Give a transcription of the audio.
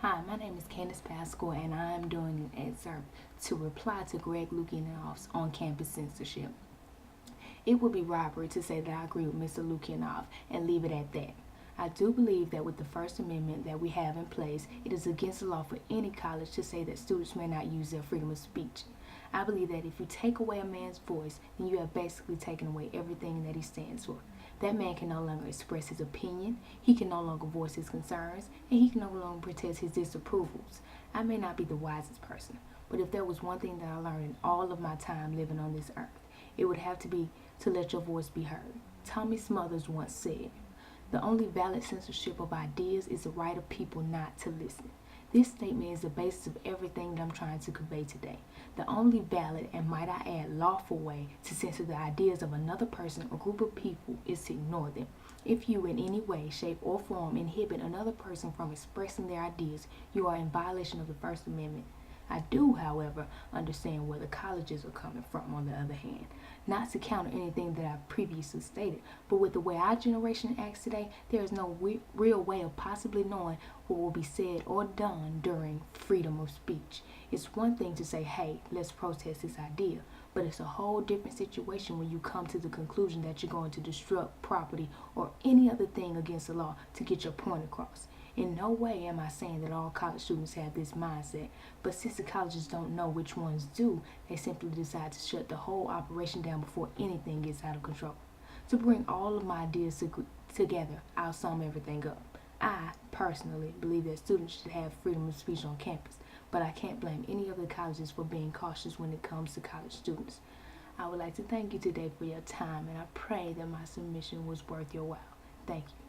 Hi, my name is Candace Pascal, and I am doing an excerpt to reply to Greg Lukianoff's on-campus censorship. It would be robbery to say that I agree with Mr. Lukianoff and leave it at that. I do believe that with the First Amendment that we have in place, it is against the law for any college to say that students may not use their freedom of speech. I believe that if you take away a man's voice, then you have basically taken away everything that he stands for. That man can no longer express his opinion, he can no longer voice his concerns, and he can no longer protest his disapprovals. I may not be the wisest person, but if there was one thing that I learned in all of my time living on this earth, it would have to be to let your voice be heard. Tommy Smothers once said, "The only valid censorship of ideas is the right of people not to listen." This statement is the basis of everything that I'm trying to convey today. The only valid, and might I add, lawful way to censor the ideas of another person or group of people is to ignore them. If you in any way, shape, or form inhibit another person from expressing their ideas, you are in violation of the First Amendment. I do, however, understand where the colleges are coming from on the other hand. Not to counter anything that I previously stated, but with the way our generation acts today, there is no real way of possibly knowing what will be said or done during freedom of speech. It's one thing to say, hey, let's protest this idea, but it's a whole different situation when you come to the conclusion that you're going to disrupt property or any other thing against the law to get your point across. In no way am I saying that all college students have this mindset, but since the colleges don't know which ones do, they simply decide to shut the whole operation down before anything gets out of control. To bring all of my ideas together, I'll sum everything up. I, personally, believe that students should have freedom of speech on campus, but I can't blame any of the colleges for being cautious when it comes to college students. I would like to thank you today for your time, and I pray that my submission was worth your while. Thank you.